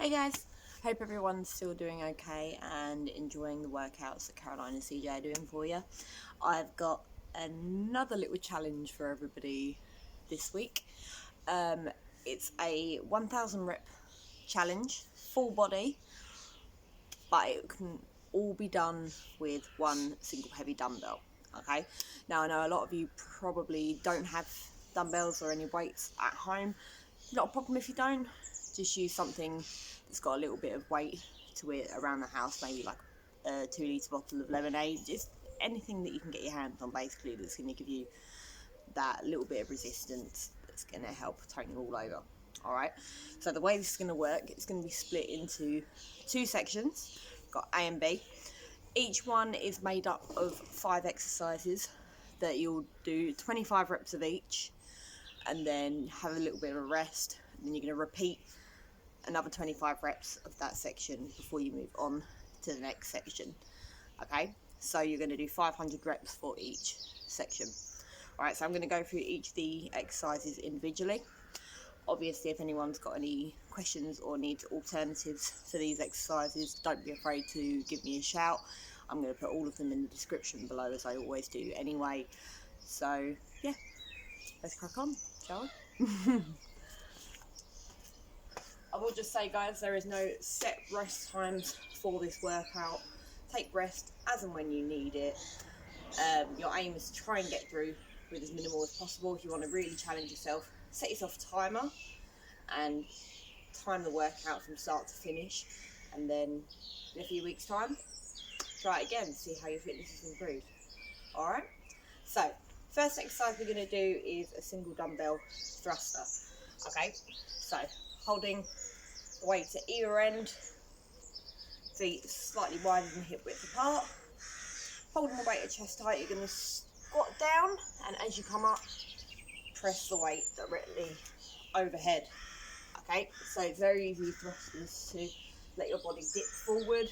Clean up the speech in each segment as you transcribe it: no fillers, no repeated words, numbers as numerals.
Hey guys, hope everyone's still doing okay and enjoying the workouts that Caroline and CJ are doing for you. I've got another little challenge for everybody this week. It's a 1000 rep challenge, full body, but it can all be done with one single heavy dumbbell. Okay, now I know a lot of you probably don't have dumbbells or any weights at home. Not a problem if you don't. Just use something that's got a little bit of weight to it around the house, maybe like a 2 litre bottle of lemonade. Just anything that you can get your hands on, basically, that's going to give you that little bit of resistance that's going to help tone you all over. All right, so the way this is going to work, it's going to be split into two sections. We've got A and B. Each one is made up of 5 exercises that you'll do 25 reps of each, and then have a little bit of a rest, and then you're going to repeat another 25 reps of that section before you move on to the next section. Okay, so you're going to do 500 reps for each section. Alright, so I'm going to go through each of the exercises individually. Obviously, if anyone's got any questions or needs alternatives to these exercises, don't be afraid to give me a shout. I'm going to put all of them in the description below, as I always do anyway. So yeah, let's crack on, shall we? I will just say, guys, there is no set rest times for this workout. Take rest as and when you need it. Your aim is to try and get through with as minimal as possible. If you want to really challenge yourself, set yourself a timer and time the workout from start to finish, and then in a few weeks' time, try it again, see how your fitness has improved. Alright, so first exercise we're going to do is a single dumbbell thruster. Okay, so holding the weight at either end, feet slightly wider than hip width apart, holding the weight at chest height. You're going to squat down, and as you come up, press the weight directly overhead. Okay, so it's very easy with thrusters to let your body dip forward.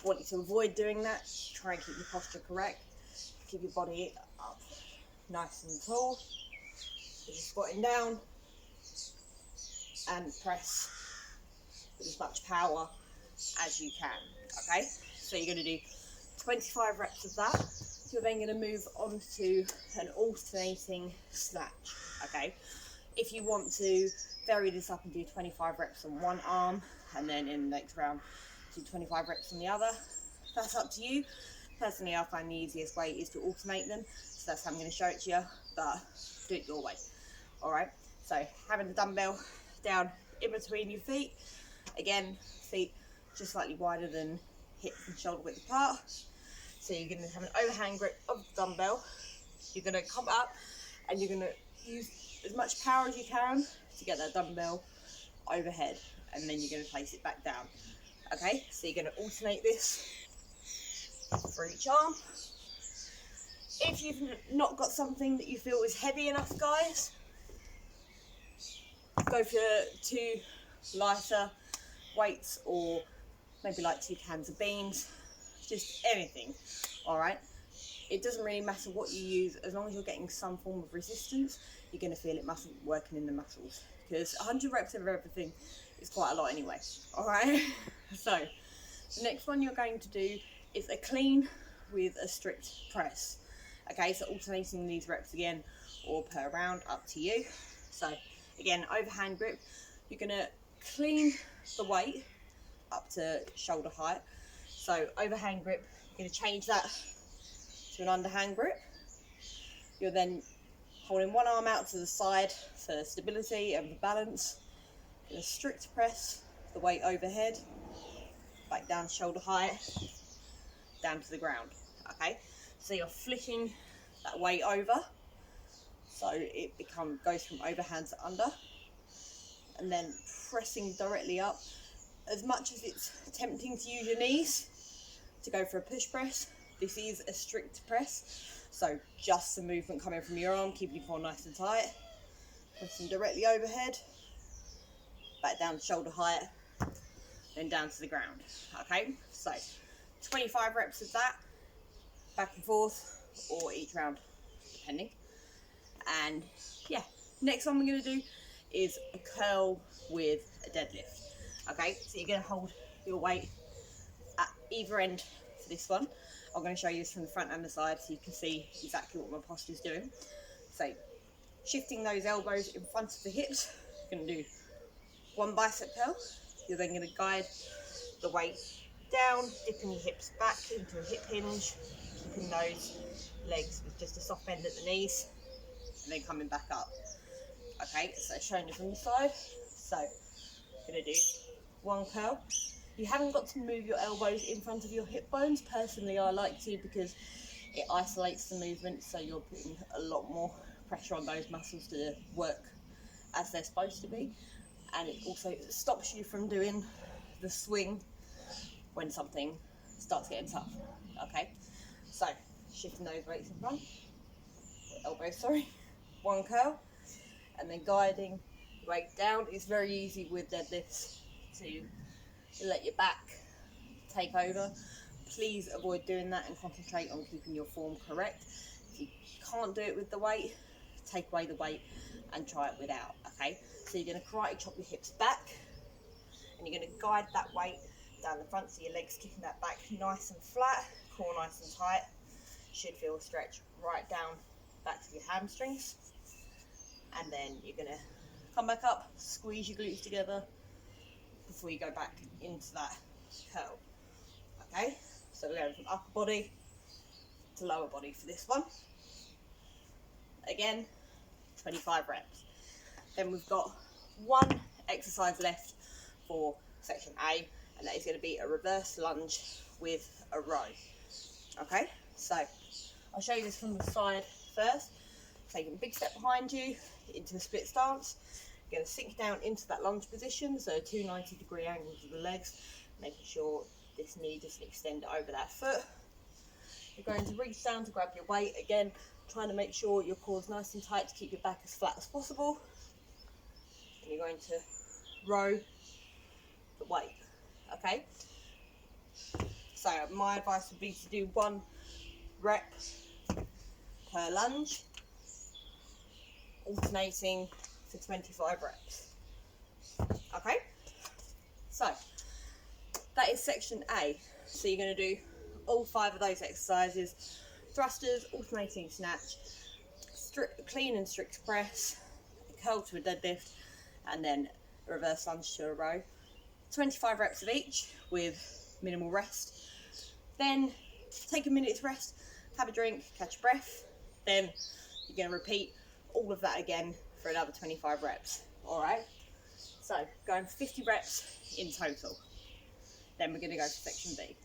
I want you to avoid doing that. Try and keep your posture correct. Keep your body up nice and tall. So you're squatting down and press with as much power as you can. Okay, so you're going to do 25 reps of that. You're then going to move on to an alternating snatch. Okay, if you want to vary this up and do 25 reps on one arm, and then in the next round do 25 reps on the other, that's up to you. Personally, I find the easiest way is to alternate them, so that's how I'm going to show it to you, but do it your way. Alright, so having the dumbbell down in between your feet, again, feet just slightly wider than hip and shoulder width apart. So you're going to have an overhand grip of the dumbbell. You're going to come up and you're going to use as much power as you can to get that dumbbell overhead, and then you're going to place it back down. Okay, so you're going to alternate this for each arm. If you've not got something that you feel is heavy enough, guys, go for 2 lighter weights, or maybe like 2 cans of beans, just anything. Alright, it doesn't really matter what you use, as long as you're getting some form of resistance. You're going to feel it working in the muscles, because 100 reps of everything is quite a lot anyway. Alright, so the next one you're going to do is a clean with a strict press. Okay, so alternating these reps again, or per round, up to you. So again, overhand grip, you're going to clean the weight up to shoulder height. So overhand grip, you're going to change that to an underhand grip. You're then holding one arm out to the side for stability and for balance. In a strict press, the weight overhead, back down shoulder height, down to the ground. Okay, so you're flicking that weight over, so it goes from overhand to under, and then pressing directly up. As much as it's tempting to use your knees to go for a push press, this is a strict press, so just some movement coming from your arm, keeping your core nice and tight, pressing directly overhead, back down to shoulder height, then down to the ground. Okay, so 25 reps of that, back and forth, or each round, depending. And yeah, next one we're going to do is a curl with a deadlift. Okay, so you're going to hold your weight at either end for this one. I'm going to show you this from the front and the side so you can see exactly what my posture is doing. So shifting those elbows in front of the hips, you're going to do one bicep curl. You're then going to guide the weight down, dipping your hips back into a hip hinge, keeping those legs with just a soft bend at the knees, and then coming back up. Okay, so showing you from the side. So I'm going to do one curl. You haven't got to move your elbows in front of your hip bones. Personally, I like to because it isolates the movement, so you're putting a lot more pressure on those muscles to work as they're supposed to be, and it also stops you from doing the swing when something starts getting tough. Okay, so shifting those weights in front, elbows, sorry, one curl, and then guiding the weight down. It's very easy with deadlifts to let your back take over. Please avoid doing that and concentrate on keeping your form correct. If you can't do it with the weight, take away the weight and try it without. Okay, so you're going to karate chop your hips back, and you're going to guide that weight down the front, so your legs kicking that back nice and flat, core nice and tight. Should feel a stretch right down back to your hamstrings, and then you're going to come back up, squeeze your glutes together before you go back into that curl. Okay, so we're going from upper body to lower body for this one. Again, 25 reps. Then we've got one exercise left for section A, and that is going to be a reverse lunge with a row. Okay, so I'll show you this from the side first. Taking a big step behind you into a split stance. You're going to sink down into that lunge position, so two 90-degree angles of the legs, making sure this knee doesn't extend over that foot. You're going to reach down to grab your weight, again trying to make sure your core's nice and tight to keep your back as flat as possible. And you're going to row the weight. Okay, so my advice would be to do 1 rep per lunge, alternating for 25 reps. Okay, so that is section A. So you're going to do all 5 of those exercises: thrusters, alternating snatch, clean and strict press, a curl to a deadlift, and then a reverse lunge to a row. 25 reps of each with minimal rest. Then take a minute to rest, have a drink, catch your breath. Then you're going to repeat all of that again for another 25 reps. All right, so going for 50 reps in total. Then we're going to go for section B.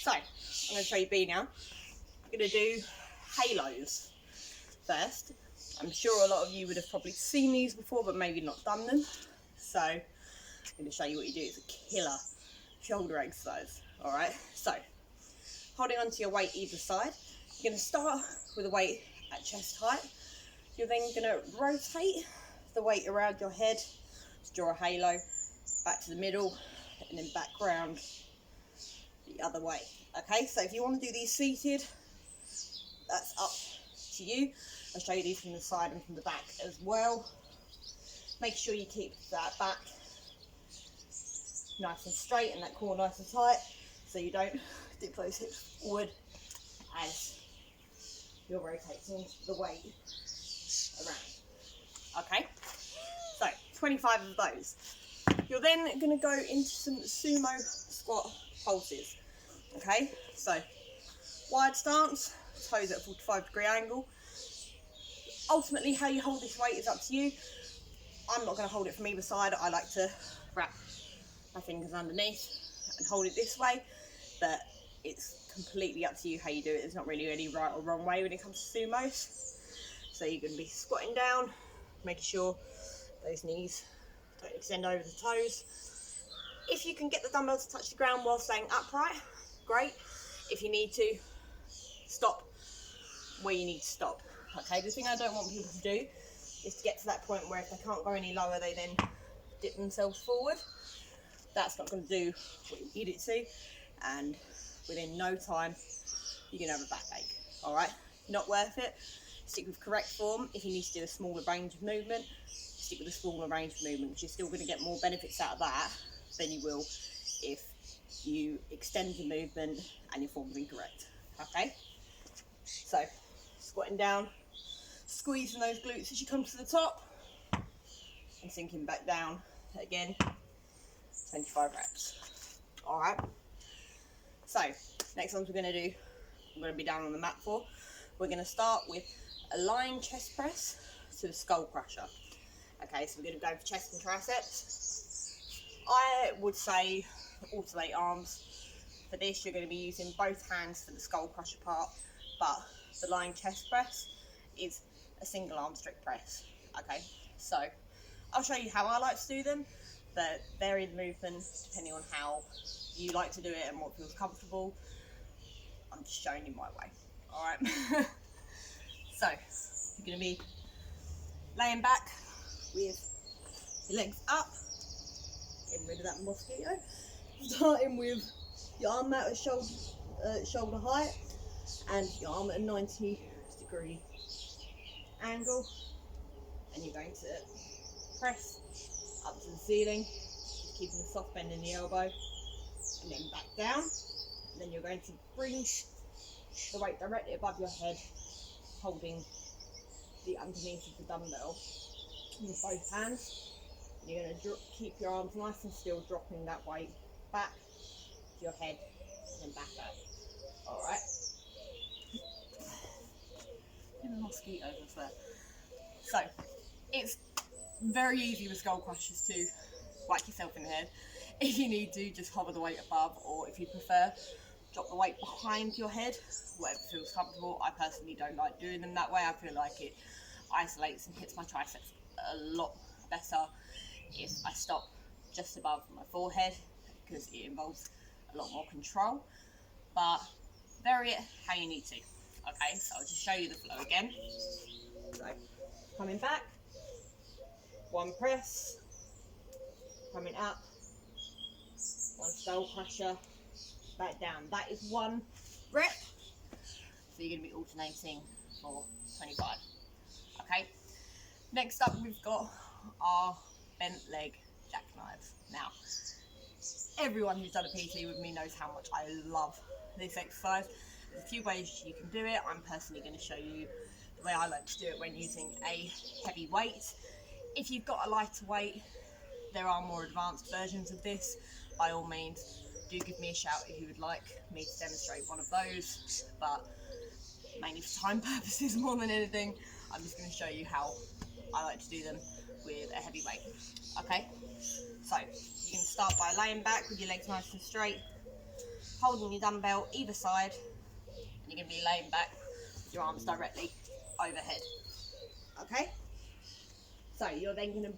So I'm going to show you B now. I'm going to do halos first. I'm sure a lot of you would have probably seen these before, but maybe not done them. So I'm going to show you what you do. It's a killer shoulder exercise. All right, so holding onto your weight either side, you're going to start with a weight at chest height. You're then going to rotate the weight around your head to draw a halo, back to the middle, and then back round the other way. Okay, so if you want to do these seated, that's up to you. I'll show you these from the side and from the back as well. Make sure you keep that back nice and straight and that core nice and tight, so you don't dip those hips forward as you're rotating the weight around. Okay, so 25 of those. You're then going to go into some sumo squat pulses. Okay, so wide stance, toes at a 45-degree angle. Ultimately, how you hold this weight is up to you. I'm not going to hold it from either side. I like to wrap my fingers underneath and hold it this way, but it's completely up to you how you do it. There's not really any right or wrong way when it comes to sumos. So you're going to be squatting down, making sure those knees don't extend over the toes. If you can get the dumbbell to touch the ground while staying upright, great. If you need to, stop where you need to stop. Okay, the thing I don't want people to do is to get to that point where if they can't go any lower, they then dip themselves forward. That's not going to do what you need it to, and within no time, you're going to have a backache. All right, not worth it. Stick with correct form. If you need to do a smaller range of movement, stick with a smaller range of movement, because you're still going to get more benefits out of that than you will if you extend the movement and your form's incorrect. Okay, so squatting down, squeezing those glutes as you come to the top, and sinking back down again, 25 reps. All right, so next ones we're going to do, I'm going to be down on the mat for, we're going to start with a lying chest press to the skull crusher. Okay, so we're going to go for chest and triceps. I would say alternate arms. For this, you're going to be using both hands for the skull crusher part, but the lying chest press is a single arm strict press. Okay, so I'll show you how I like to do them, but vary the movement depending on how you like to do it and what feels comfortable. I'm just showing you my way. All right. So you're going to be laying back with your legs up, getting rid of that mosquito, starting with your arm out at shoulder height and your arm at a 90-degree angle, and you're going to press up to the ceiling, just keeping a soft bend in the elbow, and then back down, and then you're going to bring the weight directly above your head, holding the underneath of the dumbbell with both hands. And you're going to keep your arms nice and still, dropping that weight back to your head and then back up. All right. And the mosquitoes as well. So it's very easy with skull crushers to whack yourself in the head. If you need to, just hover the weight above, or if you prefer, drop the weight behind your head, whatever feels comfortable. I personally don't like doing them that way. I feel like it isolates and hits my triceps a lot better if I stop just above my forehead, because it involves a lot more control. But vary it how you need to. Okay, so I'll just show you the flow again. So coming back, one press, coming up, one skull crusher, back down. That is one rep. So you're going to be alternating for 25. Okay. Next up, we've got our bent leg jackknives. Now, everyone who's done a PT with me knows how much I love this exercise. There's a few ways you can do it. I'm personally going to show you the way I like to do it when using a heavy weight. If you've got a lighter weight, there are more advanced versions of this. By all means, do give me a shout if you would like me to demonstrate one of those, but mainly for time purposes more than anything, I'm just going to show you how I like to do them with a heavy weight. Okay, so you can start by laying back with your legs nice and straight, holding your dumbbell either side, and you're going to be laying back with your arms directly overhead. Okay, so you're then going to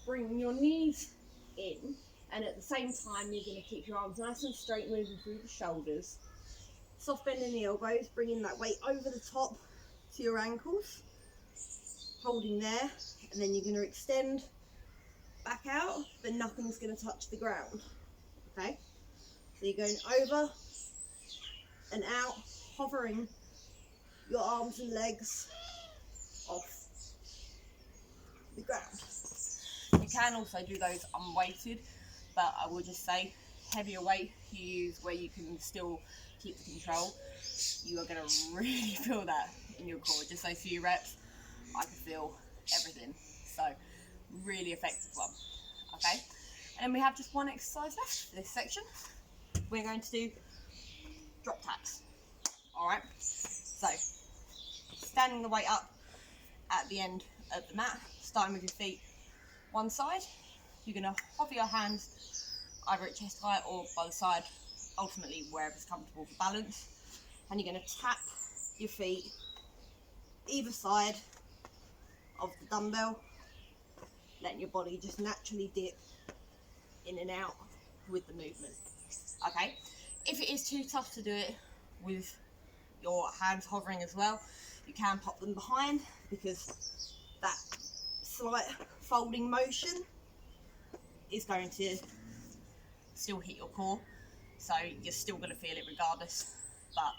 bring your knees in, and at the same time you're going to keep your arms nice and straight, moving through the shoulders, soft bend in the elbows, bringing that weight over the top to your ankles, holding there, and then you're going to extend back out, but nothing's going to touch the ground. Okay, so you're going over and out, hovering your arms and legs off the ground. You can also do those unweighted, but I will just say, heavier weight you use where you can still keep the control, you are going to really feel that in your core. Just those few reps, I can feel everything. So really effective one. Okay, and then we have just one exercise left for this section. We're going to do drop taps. All right, so standing the weight up at the end of the mat, starting with your feet one side, you're going to hover your hands either at chest height or by the side, ultimately wherever's comfortable for balance, and you're going to tap your feet either side of the dumbbell, letting your body just naturally dip in and out with the movement. Okay, if it is too tough to do it with your hands hovering as well, you can pop them behind, because that slight folding motion is going to still hit your core, so you're still going to feel it regardless. But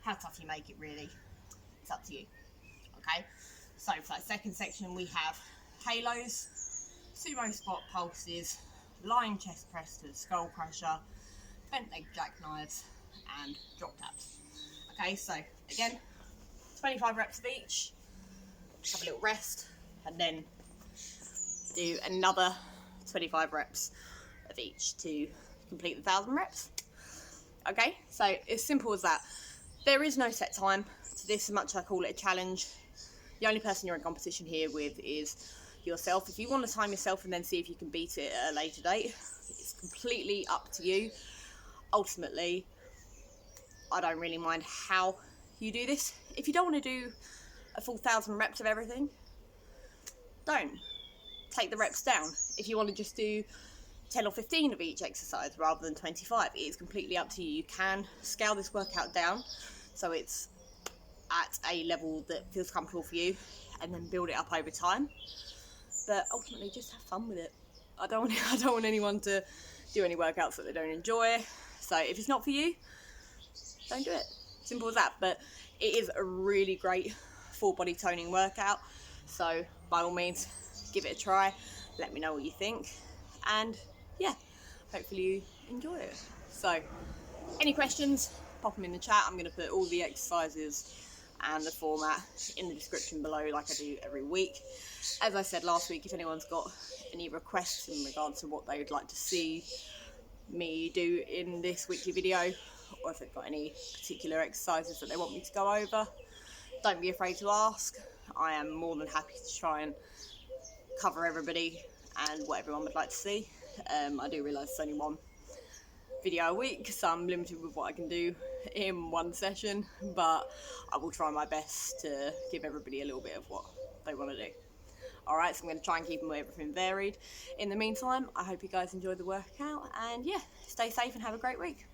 how tough you make it really it's up to you. Okay, so for that second section we have halos, sumo squat pulses, lying chest press to the skull crusher, bent leg jackknives, and drop taps. Okay, so again, 25 reps of each, have a little rest, and then do another 25 reps of each to complete the 1,000 reps. Okay, so it's simple as that. There is no set time to this, as much as I call it a challenge. The only person you're in competition here with is yourself. If you want to time yourself and then see if you can beat it at a later date, it's completely up to you. Ultimately, I don't really mind how you do this. If you don't want to do a full 1,000 reps of everything, don't. Take the reps down. If you want to just do 10 or 15 of each exercise rather than 25, it is completely up to you. You can scale this workout down so it's at a level that feels comfortable for you, and then build it up over time. But ultimately, just have fun with it. I don't want anyone to do any workouts that they don't enjoy. So if it's not for you, don't do it. Simple as that. But it is a really great full body toning workout. So by all means, give it a try. Let me know what you think. And yeah, hopefully you enjoy it. So any questions, pop them in the chat. I'm going to put all the exercises and the format in the description below, like I do every week. As I said last week, if anyone's got any requests in regards to what they would like to see me do in this weekly video, or if they've got any particular exercises that they want me to go over, don't be afraid to ask. I am more than happy to try and cover everybody and what everyone would like to see. I do realise it's only one video a week, so I'm limited with what I can do in one session, but I will try my best to give everybody a little bit of what they want to do. Alright, so I'm going to try and keep everything varied. In the meantime, I hope you guys enjoyed the workout, and yeah, stay safe and have a great week.